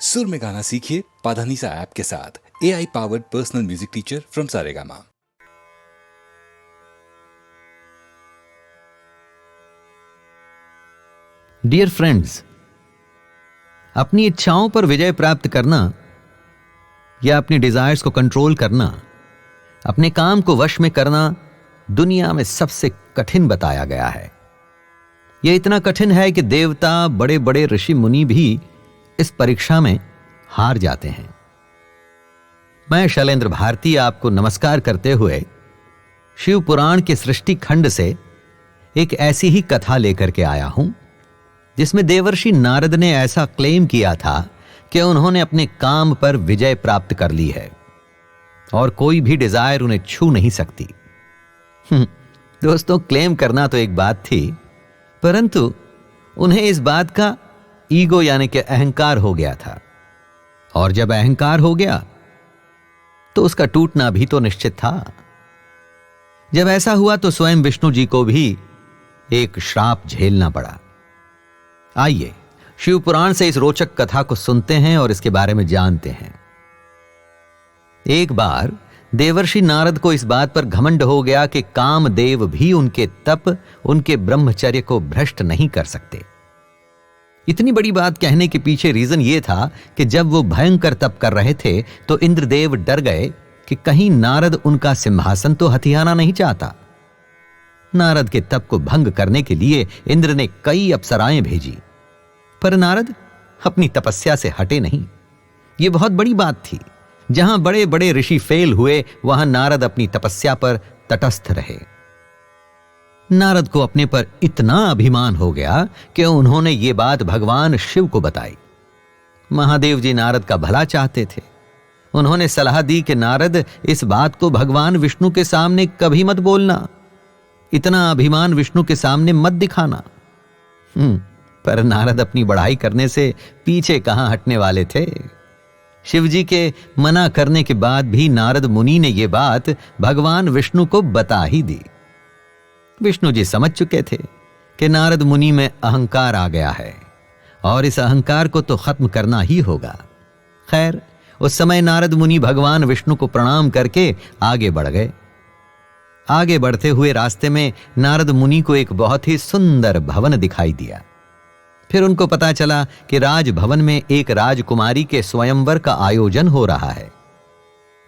सुर में गाना सीखिए पाधानीसा ऐप के साथ। AI powered personal music teacher from Saregama. Dear friends, अपनी इच्छाओं पर विजय प्राप्त करना या अपनी डिजायर्स को कंट्रोल करना, अपने काम को वश में करना दुनिया में सबसे कठिन बताया गया है। यह इतना कठिन है कि देवता, बड़े बड़े ऋषि मुनि भी इस परीक्षा में हार जाते हैं। मैं शैलेंद्र भारती आपको नमस्कार करते हुए शिव पुराण के सृष्टि खंड से एक ऐसी ही कथा लेकर के आया हूं जिसमें देवर्षि नारद ने ऐसा क्लेम किया था कि उन्होंने अपने काम पर विजय प्राप्त कर ली है और कोई भी डिजायर उन्हें छू नहीं सकती। दोस्तों, क्लेम करना तो एक बात थी, परंतु उन्हें इस बात का ईगो यानी कि अहंकार हो गया था, और जब अहंकार हो गया तो उसका टूटना भी तो निश्चित था। जब ऐसा हुआ तो स्वयं विष्णु जी को भी एक श्राप झेलना पड़ा। आइए शिव पुराण से इस रोचक कथा को सुनते हैं और इसके बारे में जानते हैं। एक बार देवर्षि नारद को इस बात पर घमंड हो गया कि कामदेव भी उनके तप, उनके ब्रह्मचर्य को भ्रष्ट नहीं कर सकते। इतनी बड़ी बात कहने के पीछे रीजन यह था कि जब वो भयंकर तप कर रहे थे तो इंद्रदेव डर गए कि कहीं नारद उनका सिंहासन तो हथियाना नहीं चाहता। नारद के तप को भंग करने के लिए इंद्र ने कई अप्सराएं भेजी, पर नारद अपनी तपस्या से हटे नहीं। यह बहुत बड़ी बात थी। जहां बड़े बड़े ऋषि फेल हुए, वहां नारद अपनी तपस्या पर तटस्थ रहे। नारद को अपने पर इतना अभिमान हो गया कि उन्होंने ये बात भगवान शिव को बताई। महादेव जी नारद का भला चाहते थे। उन्होंने सलाह दी कि नारद, इस बात को भगवान विष्णु के सामने कभी मत बोलना, इतना अभिमान विष्णु के सामने मत दिखाना। पर नारद अपनी बढ़ाई करने से पीछे कहां हटने वाले थे। शिवजी के मना करने के बाद भी नारद मुनि ने यह बात भगवान विष्णु को बता ही दी। विष्णु जी समझ चुके थे कि नारद मुनि में अहंकार आ गया है और इस अहंकार को तो खत्म करना ही होगा। खैर, उस समय नारद मुनि भगवान विष्णु को प्रणाम करके आगे बढ़ गए। आगे बढ़ते हुए रास्ते में नारद मुनि को एक बहुत ही सुंदर भवन दिखाई दिया। फिर उनको पता चला कि राजभवन में एक राजकुमारी के स्वयंवर का आयोजन हो रहा है।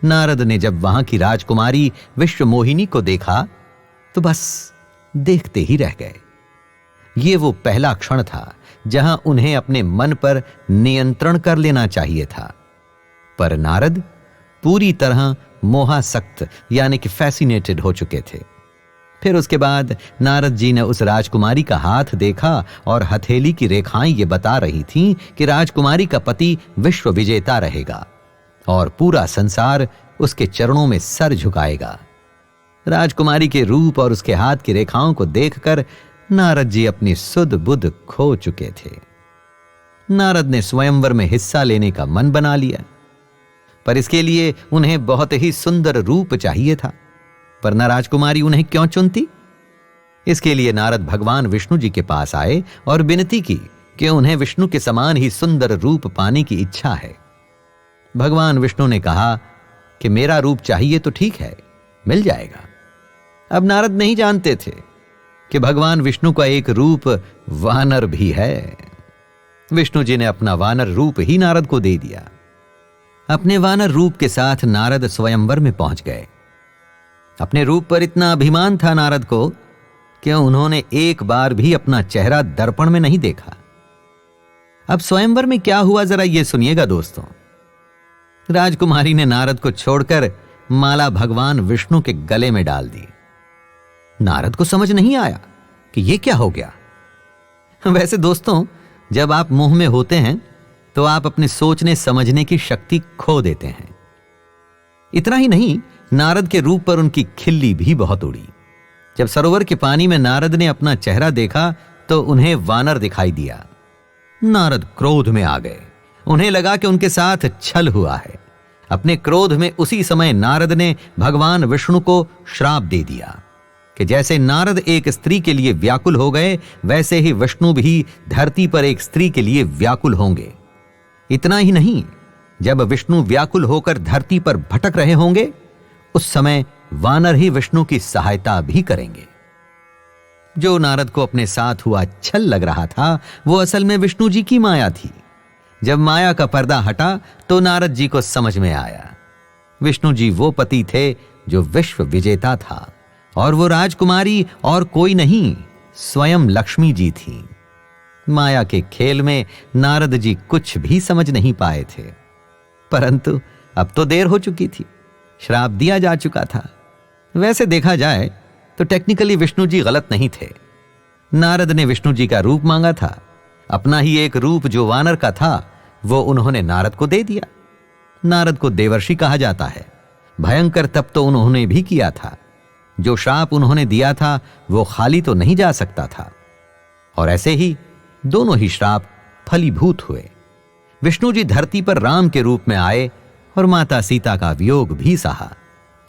नारद ने जब वहां की राजकुमारी विश्वमोहिनी को देखा तो बस देखते ही रह गए। ये वो पहला क्षण था जहां उन्हें अपने मन पर नियंत्रण कर लेना चाहिए था, पर नारद पूरी तरह मोहासक्त यानी कि फैसिनेटेड हो चुके थे। फिर उसके बाद नारद जी ने उस राजकुमारी का हाथ देखा और हथेली की रेखाएं ये बता रही थीं कि राजकुमारी का पति विश्व विजेता रहेगा और पूरा संसार उसके चरणों में सर झुकाएगा। राजकुमारी के रूप और उसके हाथ की रेखाओं को देखकर नारद जी अपनी सुध बुध खो चुके थे। नारद ने स्वयंवर में हिस्सा लेने का मन बना लिया, पर इसके लिए उन्हें बहुत ही सुंदर रूप चाहिए था। पर न राजकुमारी उन्हें क्यों चुनती? इसके लिए नारद भगवान विष्णु जी के पास आए और विनती की कि उन्हें विष्णु के समान ही सुंदर रूप पाने की इच्छा है। भगवान विष्णु ने कहा कि मेरा रूप चाहिए तो ठीक है, मिल जाएगा। अब नारद नहीं जानते थे कि भगवान विष्णु का एक रूप वानर भी है। विष्णु जी ने अपना वानर रूप ही नारद को दे दिया। अपने वानर रूप के साथ नारद स्वयंवर में पहुंच गए। अपने रूप पर इतना अभिमान था नारद को कि उन्होंने एक बार भी अपना चेहरा दर्पण में नहीं देखा। अब स्वयंवर में क्या हुआ, जरा यह सुनिएगा दोस्तों। राजकुमारी ने नारद को छोड़कर माला भगवान विष्णु के गले में डाल दी। नारद को समझ नहीं आया कि यह क्या हो गया। वैसे दोस्तों, जब आप मोह में होते हैं तो आप अपने सोचने समझने की शक्ति खो देते हैं। इतना ही नहीं, नारद के रूप पर उनकी खिल्ली भी बहुत उड़ी। जब सरोवर के पानी में नारद ने अपना चेहरा देखा तो उन्हें वानर दिखाई दिया। नारद क्रोध में आ गए। उन्हें लगा कि उनके साथ छल हुआ है। अपने क्रोध में उसी समय नारद ने भगवान विष्णु को श्राप दे दिया कि जैसे नारद एक स्त्री के लिए व्याकुल हो गए, वैसे ही विष्णु भी धरती पर एक स्त्री के लिए व्याकुल होंगे। इतना ही नहीं, जब विष्णु व्याकुल होकर धरती पर भटक रहे होंगे, उस समय वानर ही विष्णु की सहायता भी करेंगे। जो नारद को अपने साथ हुआ छल लग रहा था, वो असल में विष्णु जी की माया थी। जब माया का पर्दा हटा तो नारद जी को समझ में आया, विष्णु जी वो पति थे जो विश्व विजेता था, और वो राजकुमारी और कोई नहीं, स्वयं लक्ष्मी जी थी। माया के खेल में नारद जी कुछ भी समझ नहीं पाए थे, परंतु अब तो देर हो चुकी थी, श्राप दिया जा चुका था। वैसे देखा जाए तो टेक्निकली विष्णु जी गलत नहीं थे। नारद ने विष्णु जी का रूप मांगा था, अपना ही एक रूप जो वानर का था वो उन्होंने नारद को दे दिया। नारद को देवर्षि कहा जाता है। भयंकर तप तो उन्होंने भी किया था। जो श्राप उन्होंने दिया था वो खाली तो नहीं जा सकता था, और ऐसे ही दोनों ही श्राप फलीभूत हुए। विष्णु जी धरती पर राम के रूप में आए और माता सीता का वियोग भी सहा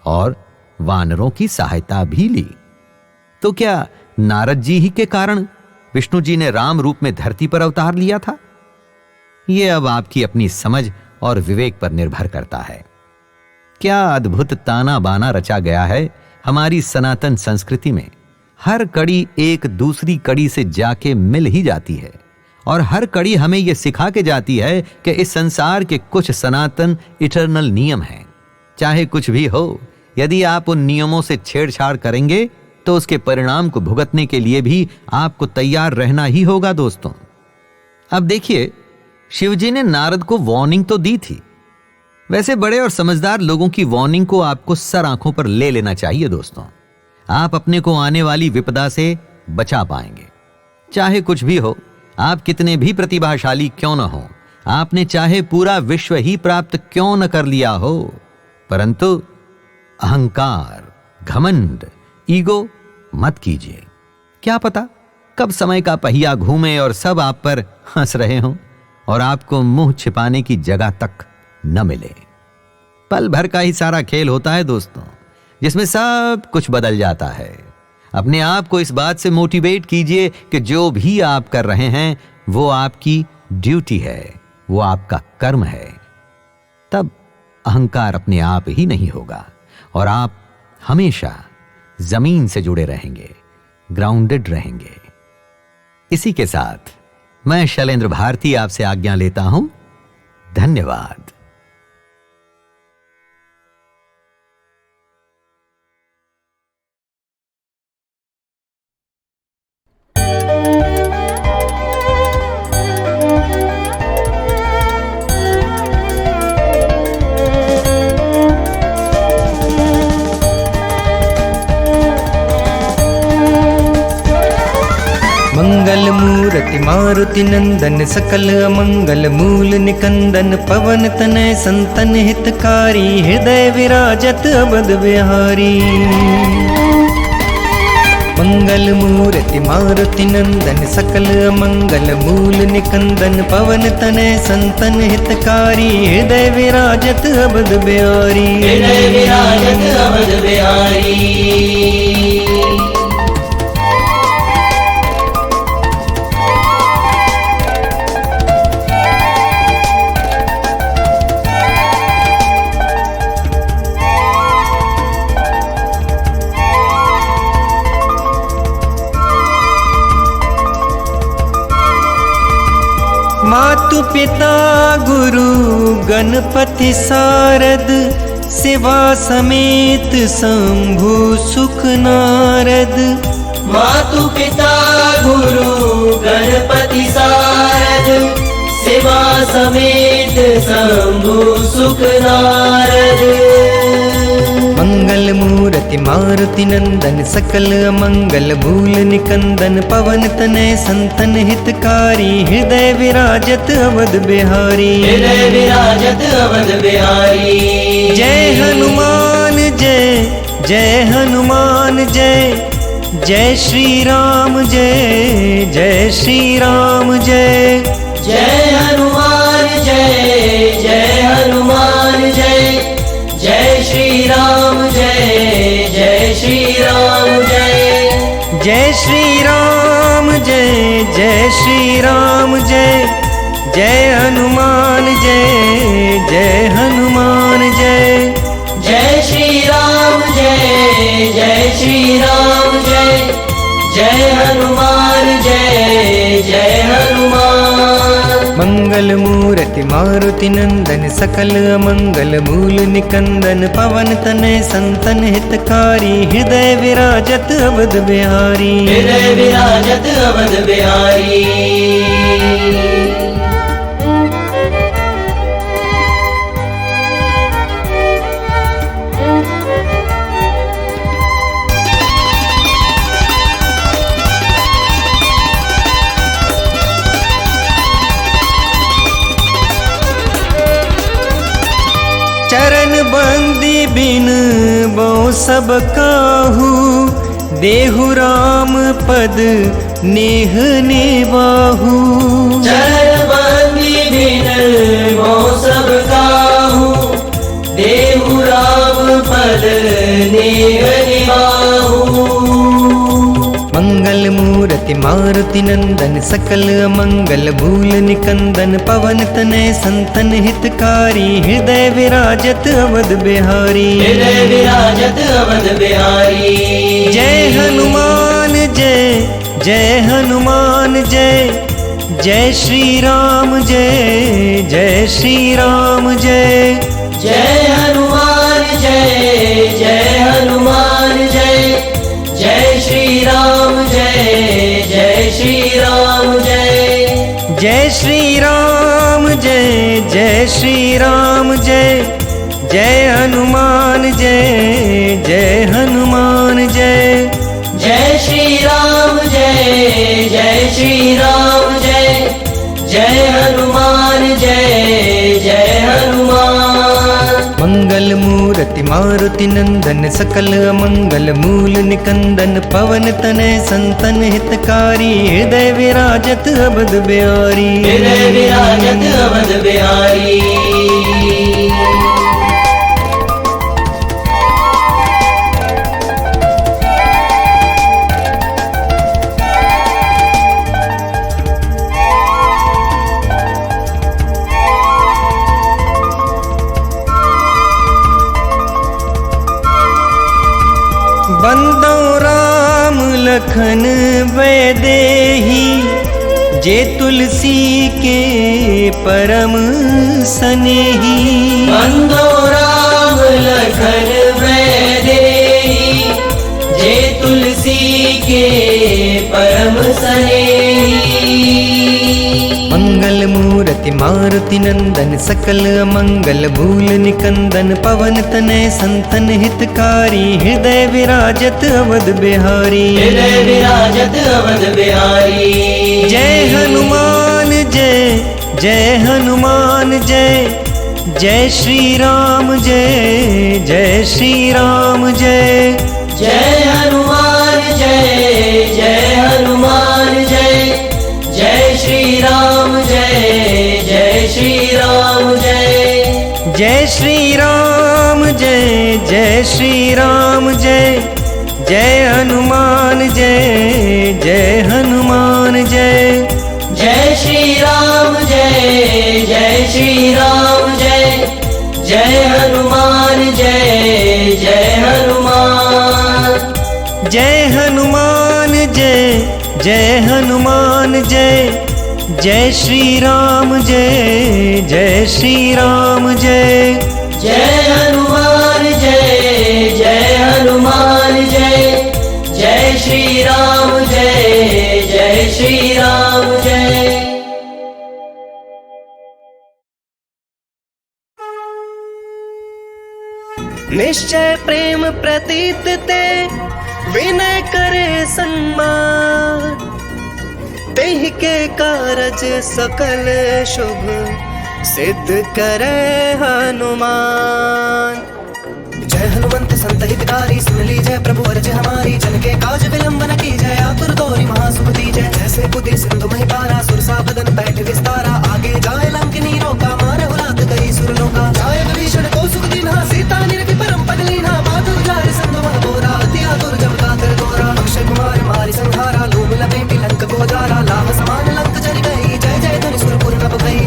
और वानरों की सहायता भी ली। तो क्या नारद जी ही के कारण विष्णु जी ने राम रूप में धरती पर अवतार लिया था? यह अब आपकी अपनी समझ और विवेक पर निर्भर करता है। क्या अद्भुत ताना बाना रचा गया है हमारी सनातन संस्कृति में। हर कड़ी एक दूसरी कड़ी से जाके मिल ही जाती है, और हर कड़ी हमें यह सिखा के जाती है कि इस संसार के कुछ सनातन इटर्नल नियम हैं। चाहे कुछ भी हो, यदि आप उन नियमों से छेड़छाड़ करेंगे तो उसके परिणाम को भुगतने के लिए भी आपको तैयार रहना ही होगा दोस्तों। अब देखिए, शिवजी ने नारद को वार्निंग तो दी थी। वैसे बड़े और समझदार लोगों की वार्निंग को आपको सर आंखों पर ले लेना चाहिए दोस्तों। आप अपने को आने वाली विपदा से बचा पाएंगे। चाहे कुछ भी हो, आप कितने भी प्रतिभाशाली क्यों न हो, आपने चाहे पूरा विश्व ही प्राप्त क्यों न कर लिया हो, परंतु अहंकार, घमंड, ईगो मत कीजिए। क्या पता कब समय का पहिया घूमे और सब आप पर हंस रहे हों और आपको मुंह छिपाने की जगह तक न मिले। पल भर का ही सारा खेल होता है दोस्तों, जिसमें सब कुछ बदल जाता है। अपने आप को इस बात से मोटिवेट कीजिए कि जो भी आप कर रहे हैं वो आपकी ड्यूटी है, वो आपका कर्म है। तब अहंकार अपने आप ही नहीं होगा और आप हमेशा जमीन से जुड़े रहेंगे, ग्राउंडेड रहेंगे। इसी के साथ मैं शैलेंद्र भारती आपसे आज्ञा लेता हूं। धन्यवाद। मंगल मूर्ति मारुति नंदन सकल अमंगल मूल निकंदन पवन तनय संतन हितकारी हृदय विराजत अबद बिहारी। मंगल मूर्ति मारुति नंदन सकल अमंगल मूल निकंदन पवन तनय संतन हितकारी हृदय विराजत अबद बिहारी। हृदय विराजत अबद बिहारी। मातु पिता गुरु गणपति सारद सेवा समेत शंभु सुख नारद। मातु पिता गुरु गणपति सारद सेवा समेत शंभु सुख नारद। मंगल मूर्ति मारुति नंदन सकल अमंगल मूल निकंदन पवन तनय संतन हितकारी हृदय विराजत अवध बिहारी। हृदय विराजत अवध बिहारी। जय हनुमान जय, जय हनुमान जय, जय श्री राम जय, जय श्री राम जय। जय हनुमान जय, जय हनुमान जय, जय श्री राम जय, जय श्री राम जय। जय श्री राम जय, जय श्री राम जय, जय हनुमान जय जय हनुमान जय। जय श्री राम जय श्री राम जय हनुमान जय हनुमान। मंगल मूर्ति मारुति नंदन सकल अमंगल मूल निकंदन पवन तनय संतन हितकारी हृदय विराजत अवध बिहारी। हृदय विराजत अवध बिहारी। चरण बंदी बिन बो सब काहू देहु राम पद नेह नेवाहू। चरण बंदी बिन वो सब काहू देहु राम पद नेह निवाहू। मंगल मूर्ति मारुति नंदन सकल अमंगल भूल निकंदन पवन तनय संतन हितकारी हृदय विराजत अवध बिहारी। हृदय विराजत अवध बिहारी। जय हनुमान जय जय हनुमान जय। जय श्री राम जय श्री राम जय। जय हनुमान जय हनुमान जय श्री राम जय श्री राम जय। जय श्री राम जय श्री राम जय हनुमान जय हनुमान जय। जय श्री राम जय श्री राम जय हनुमान जय हनुमान। मंगल मूर्ति मारुति नंदन सकल अमंगल मूल निकंदन पवन तनय संतन हितकारी हृदय विराजत अवध बिहारी। हृदय विराजत अवध बिहारी। बंदो राम लखन वैदेही जे तुलसी के परम सनेही। बंदो राम लखन वैदेही जे तुलसी के परम सनेही। मंगल मूर्ति मारुति नंदन सकल अमंगल भूल निकंदन पवन तनय संतन हितकारी हृदय विराजत अवध बिहारी। हृदय विराजत अवध बिहारी। जय हनुमान जय हनुमान जय श्री राम जय श्री राम जय। जय हनुमान जय हनुमान जय श्री राम जय श्री राम जय। जय श्री राम जय श्री राम जय हनुमान जय हनुमान जय। जय श्री राम जय श्री राम जय हनुमान जय हनुमान। जय हनुमान जय हनुमान जय श्री राम जय श्री राम जय। जय हनुमान जय हनुमान जय श्री राम जय श्री राम जय। निश्चय प्रेम प्रतीत ते विनय करे सम्मान तेहि के कारज सकल शुभ सिद्ध करे हनुमान। जय हनुमंत संत हितकारी सुन लीजय प्रभु अर्ज हमारी जन के काज विलंब न कीजय आतुर तोरी महासुख दीजय। जैसे बुद्धि सिंधु मही पारा सुरसा बदन बैठ विस्तारा आगे जाए लंकिनी रोका मारे उलाद गई सुरलोका। जाय विभीषण को सुख दीन्हा सीता निरति परम पद लीन्हा माधु जाय संग मह बोरा अति आतुर जम कातर गोरा। अक्षय कुमार मारी संहारा लोभ लपेटी लंक को जारा लाभ समान लंक जल गई जय जय धनि सुरपुर नभ भई।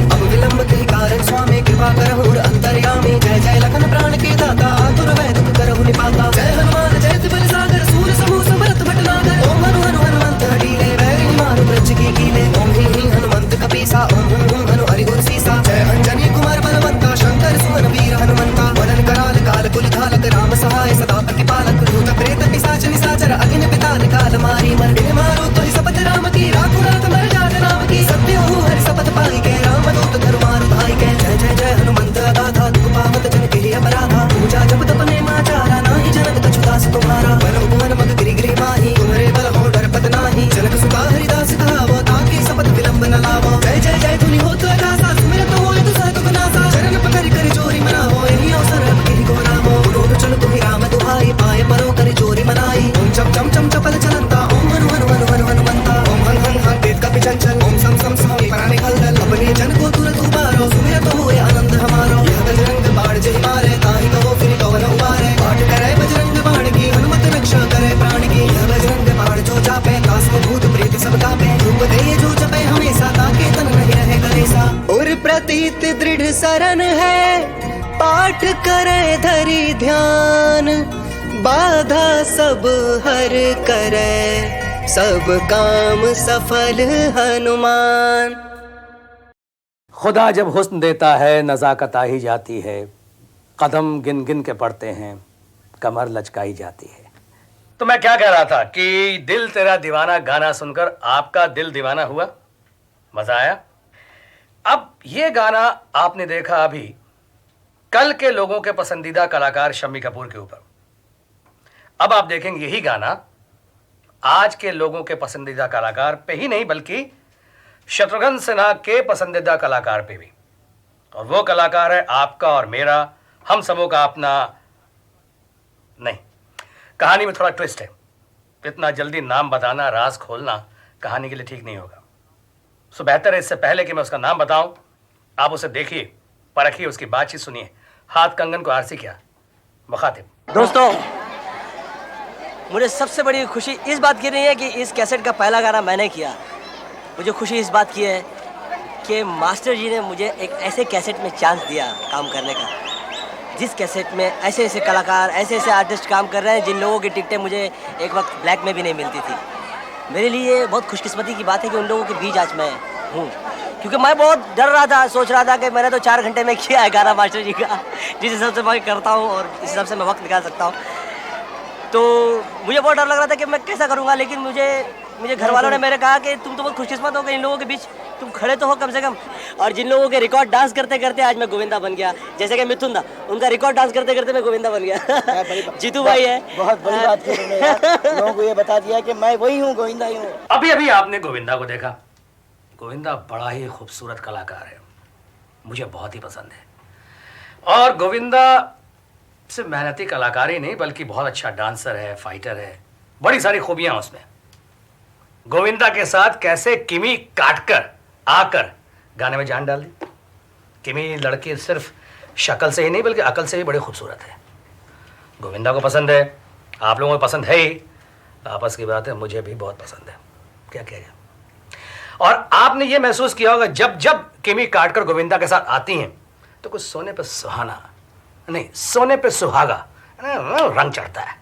कृपा करहु अंतर्यामी जय जय लखन प्राण के दाता आतुर वै दुख करहु निपाता जय हनुमान जय त्रिपुर सागर सूर समूह समर्थ भटनागर ओम हनु हनु हनुमंत हठीले वैरी मारु वृक्ष की कीले ओम ह्रीं ह्रीं हनुमंत कपीसा ओम हुं हुं हनु हरिगुर सीसा जय अंजनी कुमार बलवंता शंकर सुमन वीर हनुमंता वदन कराल काल कुल धालक राम सहाय सदा प्रतिपालक भूत प्रेत पिशाच निशाचर अग्नि पिताल काल मारी मर मारो तो शपथ राम की राखो रात मर जात नाम की सत्य हो हरि शपथ पाई के राम दूत धर्मार भाई के जय जय जय हनुमंत अगाधा दुख पावत जन के अपराधा पूजा जब तपने माचारा नाही जनक कछुदास तुम्हारा बल उपवन मग गिरि गिरि माही तुम्हारे बल हो डरपत नाही जनक सुता हरिदास कहावो ताकि शपथ विलंब न लावो जय जय जय धुनि होत आकाशा सुमिरत होय तो सह दुख नासा चरण पकड़ कर चोरी मनावो एहि अवसर अब के गो नामो रोड चल तुम्हि राम दुहाई पाए परो कर चोरी मनाई ओम चम चम चम चपल चलंता ओम हनु हनु हनु हनु हनुमंता ओम हं हं हं तेज कपि चंचल ओम सम सम स्वामी प्राणे खलदल अपने जन को तुरंत उबारो सुमिरत होय आनंद हमारो यह बजरंग बाण जय मारे ताहि कहो फिर कवन उबारे पाठ करे बजरंग बाण की हनुमत रक्षा करे प्राण की यह बजरंग बाण जो जापे कास में भूत प्रेत सब कापे धूप दे जो जपे हमेशा ताके तन नहीं रहे कलेसा और प्रतीत दृढ़ शरण है पाठ करे धरि ध्यान बाधा सब हर करे सब काम सफल हनुमान। खुदा जब हुस्न देता है नज़ाकत आ ही जाती है, कदम गिन गिन के पड़ते हैं, कमर लचकाई जाती है। तो मैं क्या कह रहा था कि दिल तेरा दीवाना गाना सुनकर आपका दिल दीवाना हुआ, मजा आया। अब ये गाना आपने देखा अभी कल के लोगों के पसंदीदा कलाकार शम्मी कपूर के ऊपर। अब आप देखेंगे यही गाना आज के लोगों के पसंदीदा कलाकार पे ही नहीं बल्कि शत्रुघ्न सिन्हा के पसंदीदा कलाकार पे भी। और वो कलाकार है आपका और मेरा, हम सबों का अपना। नहीं, कहानी में थोड़ा ट्विस्ट है, इतना जल्दी नाम बताना, राज खोलना कहानी के लिए ठीक नहीं होगा। सो बेहतर है इससे पहले कि मैं उसका नाम बताऊं, आप उसे देखिए, परखिए, उसकी बातचीत सुनिए। हाथ कंगन को आरसी क्या मुखातिब। दोस्तों, मुझे सबसे बड़ी खुशी इस बात की रही है कि इस कैसेट का पहला गाना मैंने किया। मुझे खुशी इस बात की है कि मास्टर जी ने मुझे एक ऐसे कैसेट में चांस दिया काम करने का, जिस कैसेट में ऐसे ऐसे कलाकार, ऐसे ऐसे आर्टिस्ट काम कर रहे हैं जिन लोगों की टिकटें मुझे एक वक्त ब्लैक में भी नहीं मिलती थी। मेरे लिए बहुत खुशकिस्मती की बात है कि उन लोगों के बीच आज मैं हूँ, क्योंकि मैं बहुत डर रहा था, सोच रहा था कि मैंने तो 4 घंटे में किया है गाना मास्टर जी का, जिस हिसाब से मैं करता हूँ और इस हिसाब से मैं वक्त निकाल सकता हूँ। तो मुझे बहुत डर लग रहा था कि मैं कैसा करूँगा, लेकिन मुझे घर वालों ने मेरे कहा कि तुम तो बहुत खुशकिस्मत हो कि इन लोगों के बीच तुम खड़े तो हो कम से कम। और जिन लोगों के रिकॉर्ड डांस करते करते आज मैं गोविंदा बन गया, जैसे कि मिथुन दा, उनका रिकॉर्ड डांस करते करते मैं गोविंदा बन गया। जीतू भाई है, बहुत बड़ी बात की तुमने यार, लोगों को ये बता दिया कि मैं वही हूँ, गोविंदा ही हूँ। अभी अभी आपने गोविंदा को देखा। गोविंदा बड़ा ही खूबसूरत कलाकार है, मुझे बहुत ही पसंद है। और गोविंदा सिर्फ मेहनती कलाकार ही नहीं बल्कि बहुत अच्छा डांसर है, फाइटर है, बड़ी सारी खूबियां उसमें। गोविंदा के साथ कैसे किमी काटकर आकर गाने में जान डाल दी। किमी लड़की सिर्फ शक्ल से ही नहीं बल्कि अकल से भी बड़ी खूबसूरत है। गोविंदा को पसंद है, आप लोगों को पसंद है ही, आपस की बात है, मुझे भी बहुत पसंद है। क्या किया जाए। और आपने ये महसूस किया होगा जब जब किमी काटकर गोविंदा के साथ आती हैं तो कुछ सोने पे सुहाना नहीं, सोने पे सुहागा रंग चढ़ता है।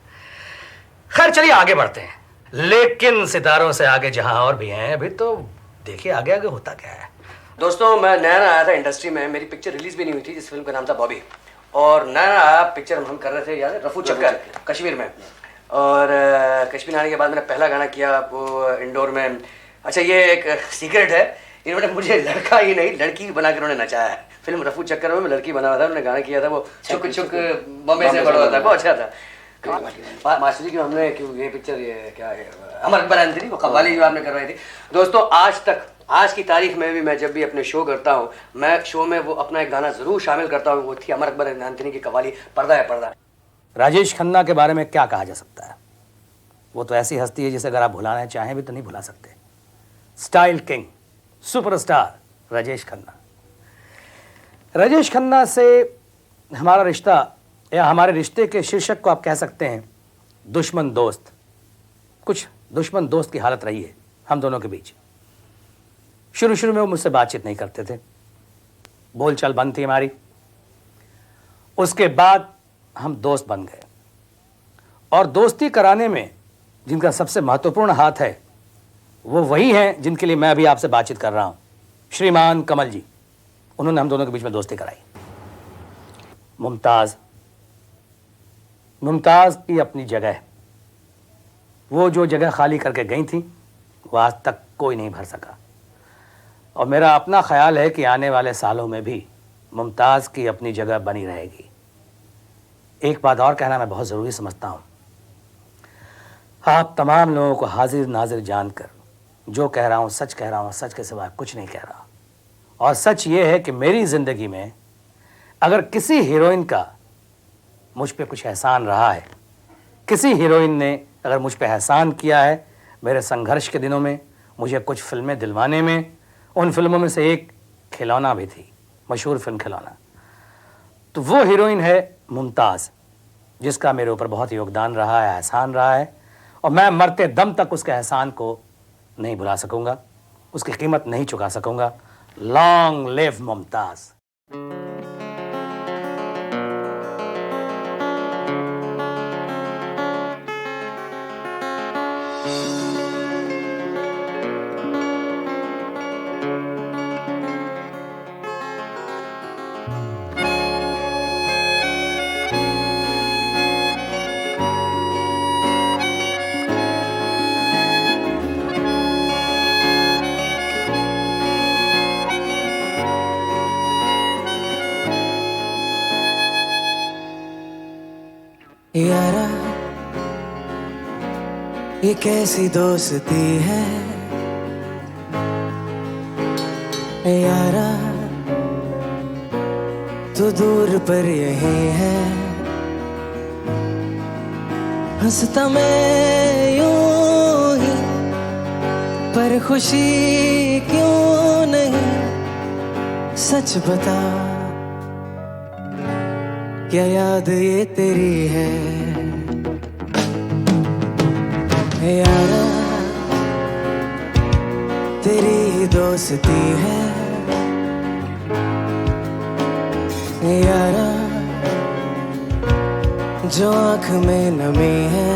खैर चलिए आगे बढ़ते हैं, लेकिन सितारों से आगे जहां और भी हैं, अभी तो देखिए आगे आगे होता क्या है। दोस्तों, मैं नया आया था इंडस्ट्री में, मेरी पिक्चर रिलीज भी नहीं हुई थी, जिस फिल्म का नाम था बॉबी। और नया आया पिक्चर हम कर रहे थे, याद है, रफू चक्कर, कश्मीर में। और कश्मीर आने के बाद मैंने पहला गाना किया वो इंडोर में। अच्छा, ये एक सीक्रेट है, इन्होंने मुझे लड़का ही नहीं लड़की बना कर उन्होंने नचाया है। फिल्म रफू चक्कर में मैं लड़की बना रहा था, उन्होंने गाना किया था, वो चुक चुक बॉम्बे से बड़ा था, बहुत अच्छा था। मास्टर जी की हमने क्यों ये पिक्चर, ये क्या है, अमर अकबर एंथनी, वो कव्वाली जो आपने करवाई थी। दोस्तों, आज तक, आज की तारीख में भी मैं जब भी अपने शो करता हूँ, मैं शो में वो अपना एक गाना जरूर शामिल करता हूँ, वो थी अमर अकबर एंथनी की कव्वाली, पर्दा है पर्दा। राजेश खन्ना के बारे में क्या कहा जा सकता है। वो तो ऐसी हस्ती है जिसे अगर आप भुलाना चाहें भी तो नहीं भुला सकते। Style king, superstar Rajesh Khanna. Rajesh Khanna से हमारा रिश्ता, या हमारे रिश्ते के शीर्षक को आप कह सकते हैं दुश्मन दोस्त। कुछ दुश्मन दोस्त की हालत रही है हम दोनों के बीच। शुरू शुरू में वो मुझसे बातचीत नहीं करते थे, बोलचाल बंद थी हमारी, उसके बाद हम दोस्त बन गए, और दोस्ती कराने में जिनका सबसे महत्वपूर्ण हाथ है वो वही हैं जिनके लिए मैं अभी आपसे बातचीत कर रहा हूं, श्रीमान कमल जी। उन्होंने हम दोनों के बीच में दोस्ती कराई। मुमताज की अपनी जगह है, वो जो जगह खाली करके गई थी वो आज तक कोई नहीं भर सका, और मेरा अपना ख्याल है कि आने वाले सालों में भी मुमताज़ की अपनी जगह बनी रहेगी। एक बात और कहना मैं बहुत ज़रूरी समझता हूँ, आप तमाम लोगों को हाजिर नाजिर जानकर जो कह रहा हूँ सच कह रहा हूँ, सच के सिवा कुछ नहीं कह रहा। और सच ये है कि मेरी ज़िंदगी में अगर किसी हीरोइन का मुझ पे कुछ एहसान रहा है, किसी हीरोइन ने अगर मुझ पे एहसान किया है मेरे संघर्ष के दिनों में, मुझे कुछ फिल्में दिलवाने में, उन फिल्मों में से एक खिलौना भी थी, मशहूर फिल्म खिलौना, तो वो हीरोइन है मुमताज़, जिसका मेरे ऊपर बहुत योगदान रहा है, एहसान रहा है, और मैं मरते दम तक उसके एहसान को नहीं भुला सकूंगा, उसकी कीमत नहीं चुका सकूंगा। Long live Mumtaz. यारा ये कैसी दोस्ती है यारा, तू दूर पर यही है, हंसता मैं यूं ही पर खुशी क्यों नहीं, सच बता क्या याद ये तेरी है यारा, तेरी ही दोस्ती है यारा, जो आँख में नमी है।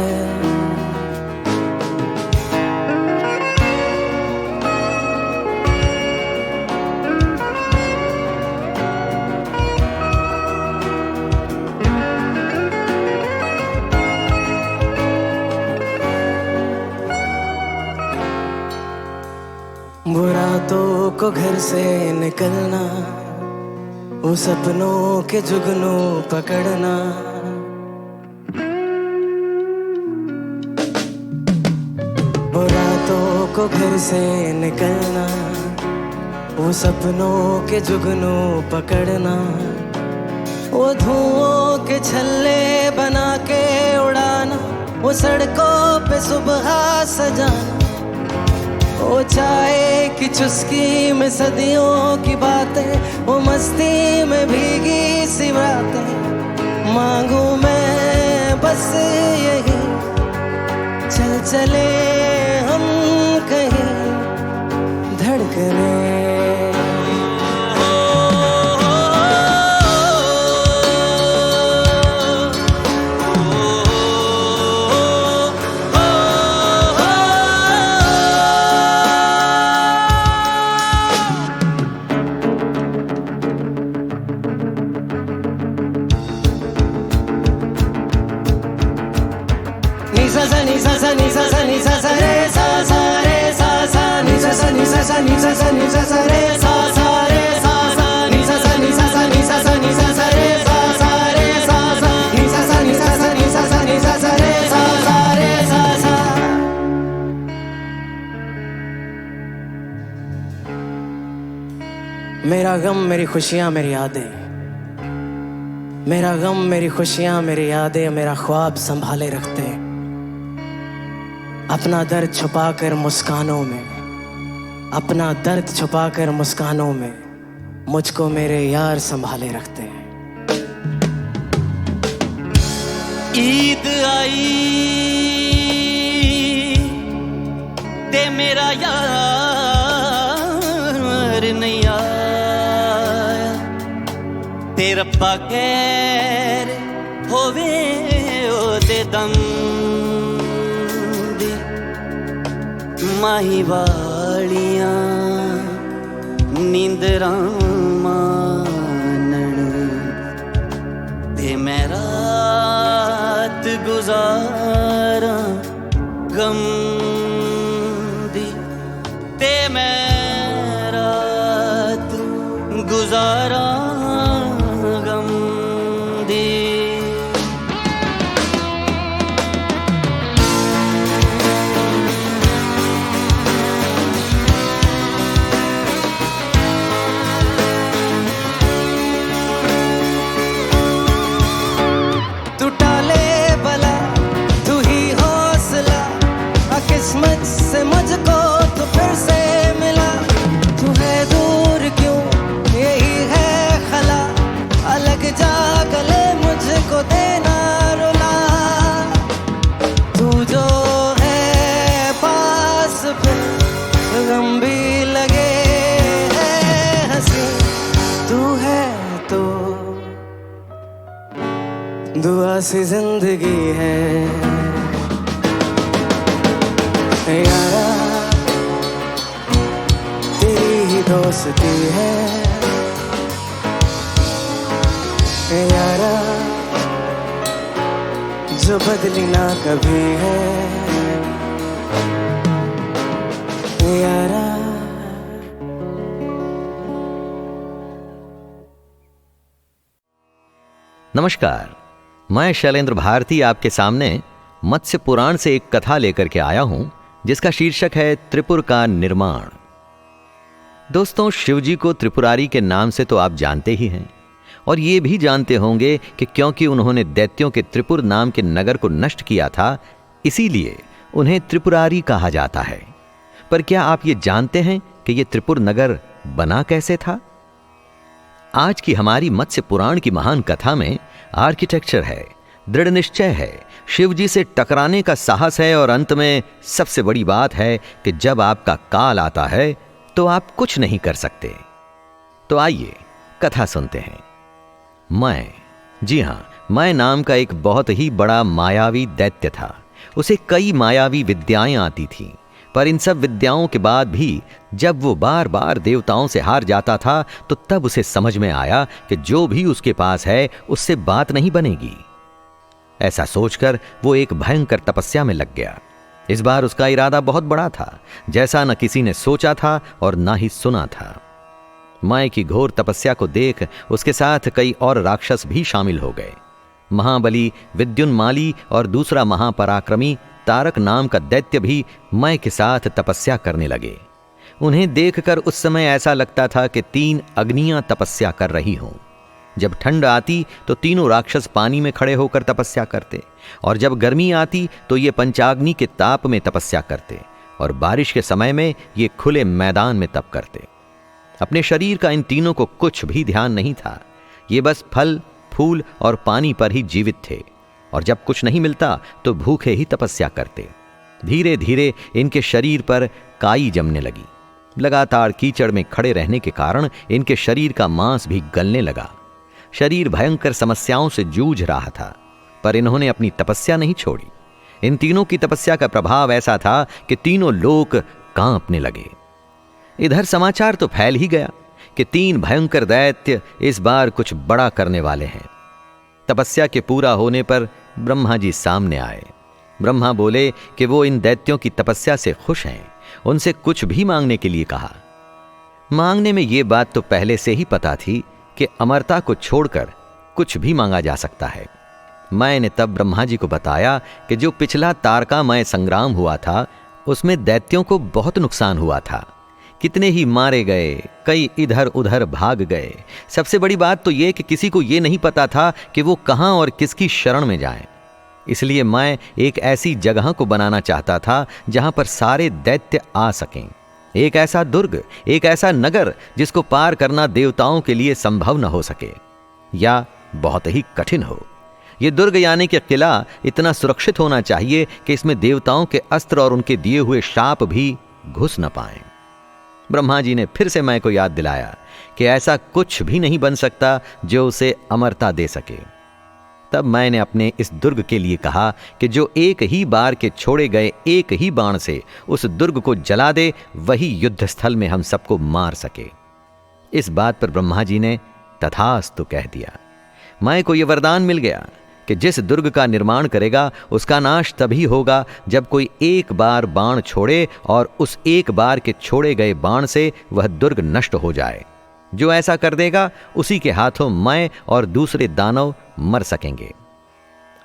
बुरातों को घर से निकलना, वो सपनों के जुगनू पकड़ना, बुरातों को घर से निकलना, वो सपनों के जुगनू पकड़ना, वो धुओं के छल्ले बना के उड़ाना, वो सड़कों पे सुबह सजाना, वो चाय की चुस्की में सदियों की बातें, वो मस्ती में भीगी सी बातें, मांगू मैं बस यही, चल चले हम कहीं धड़कने। मेरा गम मेरी खुशियां मेरी यादें, मेरा गम मेरी खुशियां मेरी यादें, मेरा ख्वाब संभाले रखते, अपना दर्द छुपाकर मुस्कानों में, अपना दर्द छुपाकर मुस्कानों में, मुझको मेरे यार संभाले रखते हैं। ईद आई ते मेरा यार नहीं आया, तेरा रब्बा खैर होवे ओदे दम दी माही वालियां नींदरां मानण ते मैं रात गुजारा गम दी ते मैं रात गुजारा गम दी। किस्मत से मुझको तो फिर से मिला, तू है दूर क्यों यही है खला, अलग जा गले मुझको देना रुला, तू जो है पास पे गम भी लगे है हंसी, तू है तो दुआ सी जिंदगी है यारा, तेरी ही दोस्ती है यारा, जो बदली ना कभी है यारा। नमस्कार, मैं शैलेंद्र भारती आपके सामने मत्स्य पुराण से एक कथा लेकर के आया हूं जिसका शीर्षक है त्रिपुर का निर्माण। दोस्तों, शिवजी को त्रिपुरारी के नाम से तो आप जानते ही हैं और ये भी जानते होंगे कि क्योंकि उन्होंने दैत्यों के त्रिपुर नाम के नगर को नष्ट किया था, इसीलिए उन्हें त्रिपुरारी कहा जाता है। पर क्या आप ये जानते हैं कि ये त्रिपुर नगर बना कैसे था? आज की हमारी मत्स्य पुराण की महान कथा में आर्किटेक्चर है, दृढ़ निश्चय है, शिवजी से टकराने का साहस है और अंत में सबसे बड़ी बात है कि जब आपका काल आता है तो आप कुछ नहीं कर सकते। तो आइए कथा सुनते हैं। मैं नाम का एक बहुत ही बड़ा मायावी दैत्य था। उसे कई मायावी विद्याएं आती थीं, पर इन सब विद्याओं के बाद भी जब वो बार बार देवताओं से हार जाता था तो तब उसे समझ में आया कि जो भी उसके पास है उससे बात नहीं बनेगी। ऐसा सोचकर वो एक भयंकर तपस्या में लग गया। इस बार उसका इरादा बहुत बड़ा था, जैसा न किसी ने सोचा था और न ही सुना था। माय की घोर तपस्या को देख उसके साथ कई और राक्षस भी शामिल हो गए। महाबली विद्युन्माली और दूसरा महापराक्रमी तारक नाम का दैत्य भी माय के साथ तपस्या करने लगे। उन्हें देखकर उस समय ऐसा लगता था कि 3 अग्नियां तपस्या कर रही हों। जब ठंड आती तो तीनों राक्षस पानी में खड़े होकर तपस्या करते, और जब गर्मी आती तो ये पंचाग्नि के ताप में तपस्या करते, और बारिश के समय में ये खुले मैदान में तप करते। अपने शरीर का इन तीनों को कुछ भी ध्यान नहीं था। ये बस फल, फूल और पानी पर ही जीवित थे, और जब कुछ नहीं मिलता तो भूखे ही तपस्या करते। धीरे धीरे इनके शरीर पर काई जमने लगी। लगातार कीचड़ में खड़े रहने के कारण इनके शरीर का मांस भी गलने लगा। शरीर भयंकर समस्याओं से जूझ रहा था, पर इन्होंने अपनी तपस्या नहीं छोड़ी। इन तीनों की तपस्या का प्रभाव ऐसा था कि तीनों लोग कांपने लगे। इधर समाचार तो फैल ही गया कि 3 भयंकर दैत्य इस बार कुछ बड़ा करने वाले हैं। तपस्या के पूरा होने पर ब्रह्मा जी सामने आए। ब्रह्मा बोले कि वो इन दैत्यों की तपस्या से खुश हैं, उनसे कुछ भी मांगने के लिए कहा। मांगने में ये बात तो पहले से ही पता थी कि अमरता को छोड़कर कुछ भी मांगा जा सकता है। मैंने तब ब्रह्मा जी को बताया कि जो पिछला तारकामय संग्राम हुआ था उसमें दैत्यों को बहुत नुकसान हुआ था। कितने ही मारे गए, कई इधर उधर भाग गए। सबसे बड़ी बात तो ये कि किसी को ये नहीं पता था कि वो कहां और किसकी शरण में जाएं। इसलिए मैं एक ऐसी जगह को बनाना चाहता था जहां पर सारे दैत्य आ सकें। एक ऐसा दुर्ग, एक ऐसा नगर जिसको पार करना देवताओं के लिए संभव न हो सके या बहुत ही कठिन हो। यह दुर्ग यानी कि किला इतना सुरक्षित होना चाहिए कि इसमें देवताओं के अस्त्र और उनके दिए हुए शाप भी घुस न पाएं। ब्रह्मा जी ने फिर से मैं को याद दिलाया कि ऐसा कुछ भी नहीं बन सकता जो उसे अमरता दे सके। तब मैंने अपने इस दुर्ग के लिए कहा कि जो एक ही बार के छोड़े गए एक ही बाण से उस दुर्ग को जला दे, वही युद्ध स्थल में हम सबको मार सके। इस बात पर ब्रह्मा जी ने तथास्तु कह दिया। मैं को यह वरदान मिल गया कि जिस दुर्ग का निर्माण करेगा उसका नाश तभी होगा जब कोई एक बार बाण छोड़े और उस एक बार के छोड़े गए बाण से वह दुर्ग नष्ट हो जाए। जो ऐसा कर देगा उसी के हाथों मैं और दूसरे दानव मर सकेंगे।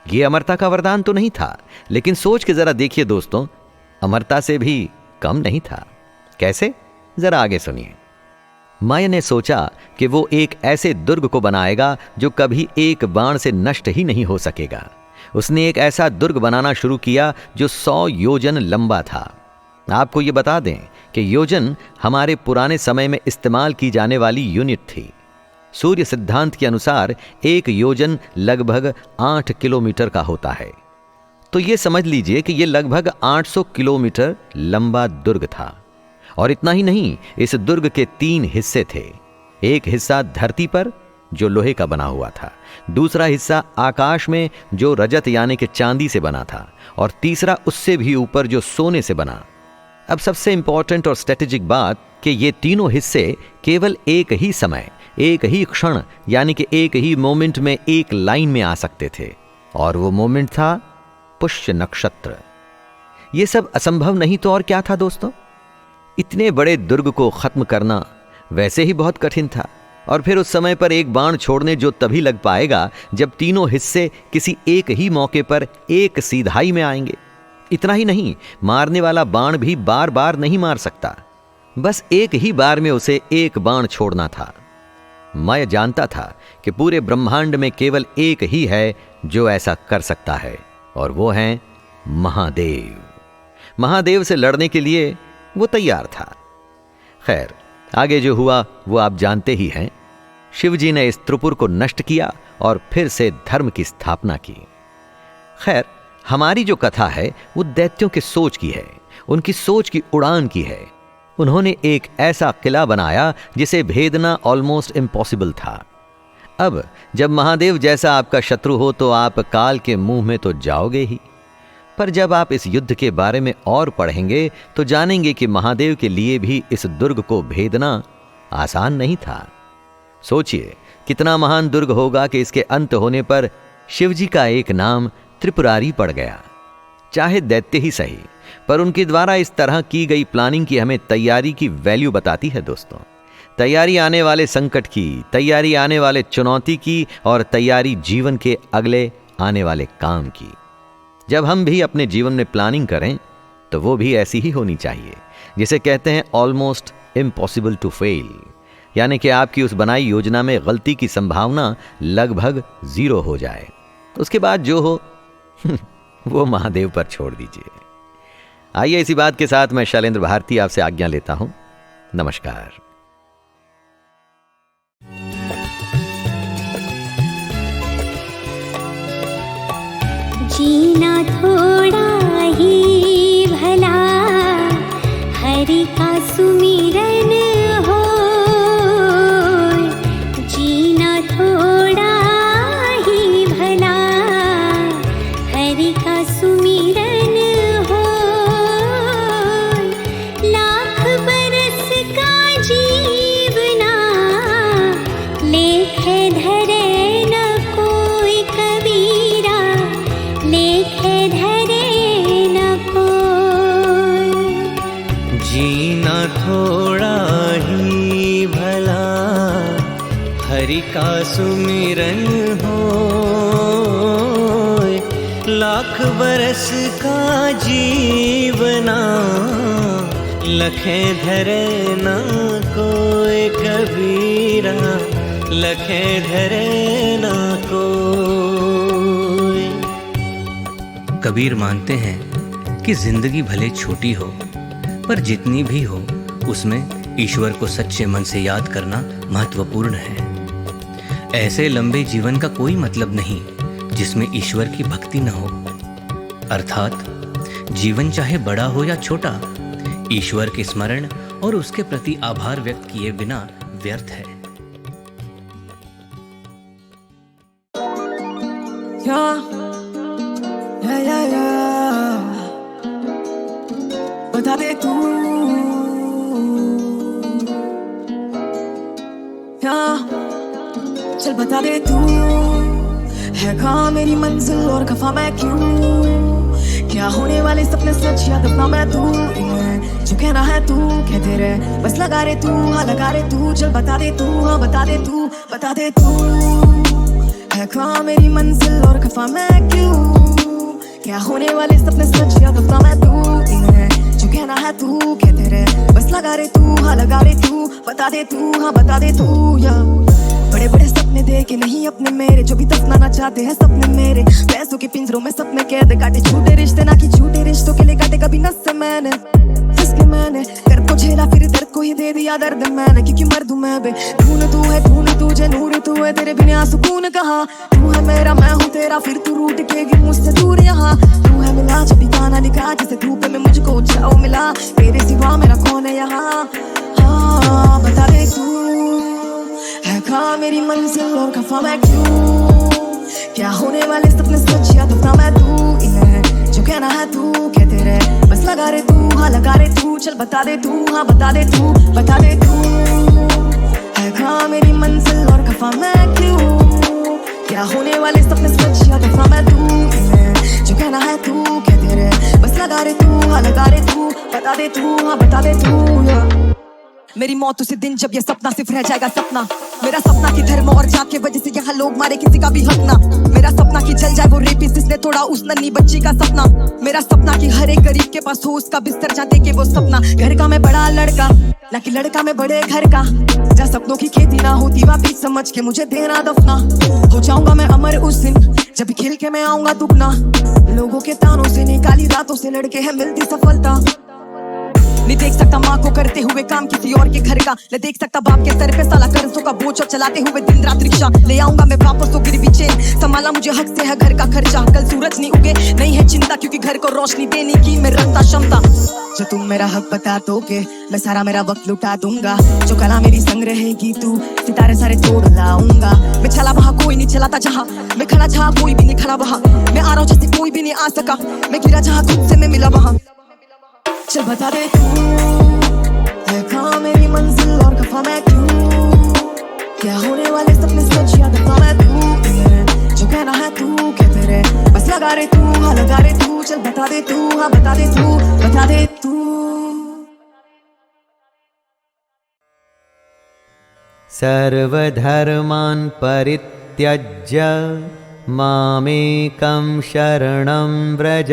यह अमरता का वरदान तो नहीं था, लेकिन सोच के जरा देखिए दोस्तों, अमरता से भी कम नहीं था। कैसे? जरा आगे सुनिए। माया ने सोचा कि वो एक ऐसे दुर्ग को बनाएगा जो कभी एक बाण से नष्ट ही नहीं हो सकेगा। उसने एक ऐसा दुर्ग बनाना शुरू किया जो 100 योजन लंबा था। आपको ये बता दें कि योजन हमारे पुराने समय में इस्तेमाल की जाने वाली यूनिट थी। सूर्य सिद्धांत के अनुसार एक योजन लगभग 8 किलोमीटर का होता है। तो ये समझ लीजिए कि ये लगभग 800 किलोमीटर लंबा दुर्ग था। और इतना ही नहीं, इस दुर्ग के 3 हिस्से थे। एक हिस्सा धरती पर जो लोहे का बना हुआ था, दूसरा हिस्सा आकाश में जो रजत यानी कि चांदी से बना था, और तीसरा उससे भी ऊपर जो सोने से बना। अब सबसे इंपॉर्टेंट और स्ट्रेटेजिक बात कि ये तीनों हिस्से केवल एक ही समय, एक ही क्षण यानी कि एक ही मोमेंट में एक लाइन में आ सकते थे, और वो मोमेंट था पुष्य नक्षत्र। ये सब असंभव नहीं तो और क्या था दोस्तों? इतने बड़े दुर्ग को खत्म करना वैसे ही बहुत कठिन था, और फिर उस समय पर एक बाण छोड़ने जो तभी लग पाएगा जब तीनों हिस्से किसी एक ही मौके पर एक सीधाई में आएंगे। इतना ही नहीं, मारने वाला बाण भी बार बार नहीं मार सकता, बस एक ही बार में उसे एक बाण छोड़ना था। मैं जानता था कि पूरे ब्रह्मांड में केवल एक ही है जो ऐसा कर सकता है, और वो है महादेव। महादेव से लड़ने के लिए वो तैयार था। खैर, आगे जो हुआ वो आप जानते ही हैं। शिवजी ने इस त्रिपुर को नष्ट किया और फिर से धर्म की स्थापना की। खैर, हमारी जो कथा है वो दैत्यों के सोच की है, उनकी सोच की उड़ान की है। उन्होंने एक ऐसा किला बनाया जिसे भेदना ऑलमोस्ट इम्पॉसिबल था। अब जब महादेव जैसा आपका शत्रु हो तो आप काल के मुंह में तो जाओगे ही, पर जब आप इस युद्ध के बारे में और पढ़ेंगे तो जानेंगे कि महादेव के लिए भी इस दुर्ग को भेदना आसान नहीं था। सोचिए कितना महान दुर्ग होगा कि इसके अंत होने पर शिवजी का एक नाम त्रिपुरारी पड़ गया। चाहे दैत्य ही सही, पर उनके द्वारा इस तरह की गई प्लानिंग की हमें तैयारी की वैल्यू बताती है दोस्तों। तैयारी आने वाले संकट की, तैयारी आने वाले चुनौती की, और तैयारी जीवन के अगले आने वाले काम की। जब हम भी अपने जीवन में प्लानिंग करें तो वो भी ऐसी ही होनी चाहिए, जिसे कहते हैं ऑलमोस्ट इम्पॉसिबल टू फेल, यानी कि आपकी उस बनाई योजना में गलती की संभावना लगभग 0 हो जाए। उसके बाद जो हो वो महादेव पर छोड़ दीजिए। आइए इसी बात के साथ मैं शैलेंद्र भारती आपसे आज्ञा लेता हूं। नमस्कार। जीना थोड़ा ही भला हरि का सुमिरन हो, जीना थोड़ा ही भला हरि का सुमिरन हो। लाख बरस का जीवना लेख धरे न कोई कबीरा, लेख धरे न कोई। जीना थोड़ा ही भला हरि का सुमिरन हो, लाख बरस का जीवना लखें धरे न कोई कबीरा, लखें धरे न कोई। कबीर मानते हैं कि जिंदगी भले छोटी हो, पर जितनी भी हो उसमें ईश्वर को सच्चे मन से याद करना महत्वपूर्ण है। ऐसे लंबे जीवन का कोई मतलब नहीं जिसमें ईश्वर की भक्ति न हो। अर्थात जीवन चाहे बड़ा हो या छोटा, ईश्वर के स्मरण और उसके प्रति आभार व्यक्त किए बिना व्यर्थ है। बता दे तू चल बता दे तू है कहाँ मेरी मंजिल और खफा मैं क्यों? क्या होने वाले सपने सच या दफना मैं तू? जो कहना है तू कहते रहे, बस लगा रे तू, हाँ लगा रे तू। चल बता दे तू, हाँ बता दे तू, बता दे तू है कहाँ मेरी मंजिल और खफा मैं क्यों? क्या होने वाले सपने सच या दफना मैं तू? जो कहना है तू कहते रहे, बस लगा रे तू, हाँ लगा रे तू। बता दे तू, हाँ बता दे तू। या बड़े बड़े सपने देखे नहीं अपने मेरे, जो भी दफनाना चाहते हैं सपने मेरे। पैसों के पिंजरों में सपने कैद काटे, झूठे रिश्ते ना कि झूठे रिश्तों के लिए काटे कभी नस से मैंने जिसके मैंने दर्द को झेला, फिर दर्द को ही दे दिया दर्द मैंने। क्योंकि मर्द हूँ मैं बे, ढूंढ तू है, ढूंढ तुझे नूर तू है, तेरे बिना सुकून कहाँ? तू है मेरा मैं हूँ तेरा, फिर तू रूठ के गिर मुझसे दूर यहाँ। तू है मिला जब भी गाना लिखा, जिसे धूप में मुझको छाओ मिला, तेरे सिवा मेरा कौन है यहाँ? हाँ बता दे तू है कहाँ मेरी मंजिल और खफा मैं क्यों? क्या होने वाले सपने सच या दफना मैं तू? जो कहना है तू कहते रहे, बस लगा रे तू, हाँ लगा रे तू। चल बता दे तू, हाँ बता दे तू, बता दे तू है कहाँ मेरी मंजिल और खफा मैं क्यों? क्या होने वाले सपने सच या दफना मैं तू? जो कहना है तू कहते रहे, बस लगा रे तू, हाँ लगा रे तू। बता दे तू, हाँ बता दे तू। मेरी मौत उसी दिन जब ये सपना सिर्फ रह जाएगा सपना। मेरा सपना की धर्म और जात के वजह से यहाँ लोग मारे, किसी का भी हक ना। मेरा सपना की जल जाए वो रेपिस्ट जिसने तोड़ा उस नन्ही बच्ची का सपना। मेरा सपना की हर एक गरीब के पास हो उसका बिस्तर जाते के वो सपना। घर का मैं बड़ा लड़का ना कि लड़का मैं बड़े घर का, जहाँ सपनों की खेती ना होती वापिस समझ के मुझे देना दफना। हो जाऊंगा मैं अमर उस दिन जब खिल के मैं आऊंगा दुगना। लोगों के तानों से निकाली रातों से लड़के हैं मिलती सफलता। नहीं देख सकता माँ को करते हुए काम किसी और के घर का, नहीं देख सकता बाप के सर पे साला कर्जों का बोझ और चलाते हुए दिन रात रिक्शा। ले आऊंगा मैं वापस तो गिरवी चेन, संभाला मुझे हक से है घर का खर्चा। कल सूरज नहीं उगे नहीं है चिंता, क्योंकि घर को रोशनी देने की मैं रखता क्षमता। जो तुम मेरा हक बता दोगे मैं सारा मेरा वक्त लुटा दूंगा। जो कला मेरी संग रहेगी तू सितारे सारे तोड़ लाऊंगा। मैं चला वहाँ कोई नहीं चलाता, जहाँ मैं खड़ा जहाँ कोई भी नहीं खड़ा वहाँ। मैं आ रहा हूँ जैसे कोई भी नहीं आ सका, मैं गिरा जहाँ खुद से मैं मिला वहाँ। चल बता दे तू है कहाँ मेरी मंजिल और खफा मैं क्यों? क्या होने वाले सपने सच या दफा मैं तू? जो कहना है तू कहते रहे, बस लगा रे तू, हाँ लगा रे तू। चल बता दे तू, हाँ बता दे तू, बता दे तू। सर्वधर्मान् परित्यज्य मामेकं शरणं व्रज,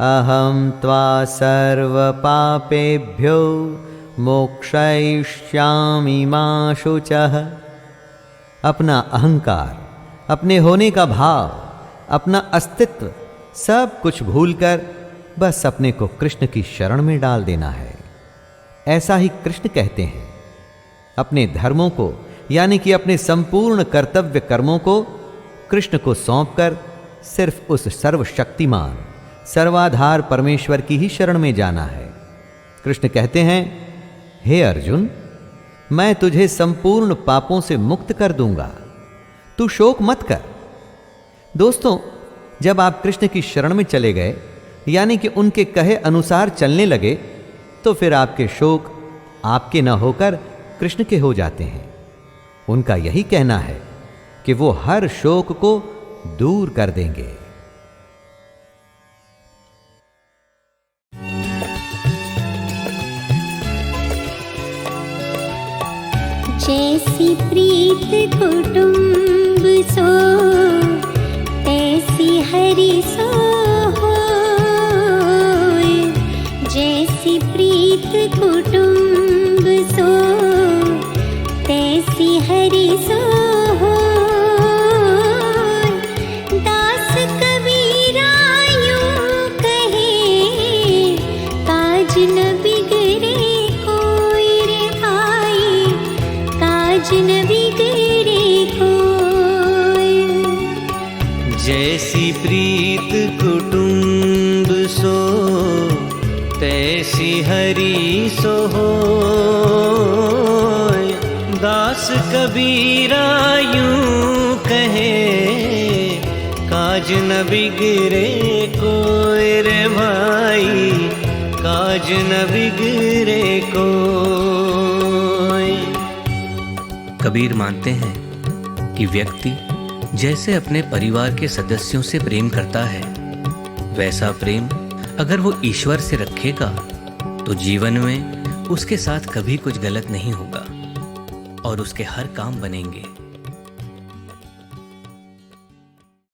अहं त्वा सर्वपापेभ्यो मोक्षयिष्यामि मा शुचः। अपना अहंकार, अपने होने का भाव, अपना अस्तित्व सब कुछ भूलकर बस अपने को कृष्ण की शरण में डाल देना है। ऐसा ही कृष्ण कहते हैं। अपने धर्मों को यानी कि अपने संपूर्ण कर्तव्य कर्मों को कृष्ण को सौंपकर सिर्फ उस सर्वशक्तिमान सर्वाधार परमेश्वर की ही शरण में जाना है। कृष्ण कहते हैं, हे अर्जुन, मैं तुझे संपूर्ण पापों से मुक्त कर दूंगा, तू शोक मत कर। दोस्तों, जब आप कृष्ण की शरण में चले गए यानी कि उनके कहे अनुसार चलने लगे, तो फिर आपके शोक आपके न होकर कृष्ण के हो जाते हैं। उनका यही कहना है कि वो हर शोक को दूर कर देंगे। जैसी प्रीत कुटुंब सो तैसी हरि सो होय। जैसी प्रीत कुटुंब सो तैसी हरि सो होय। दास कबीरा यूं कहे, काज न बिगड़े कोई रे भाई, काज न बिगड़े कोई। जैसी प्रीत कुटुंब सो तैसी जैसी हरि सो होय। दास कबीरा यूं कहे, काज न बिगड़े कोई रे भाई, काज न बिगड़े कोई। कबीर मानते हैं कि व्यक्ति जैसे अपने परिवार के सदस्यों से प्रेम करता है, वैसा प्रेम अगर वो ईश्वर से रखेगा तो जीवन में उसके साथ कभी कुछ गलत नहीं होगा और उसके हर काम बनेंगे।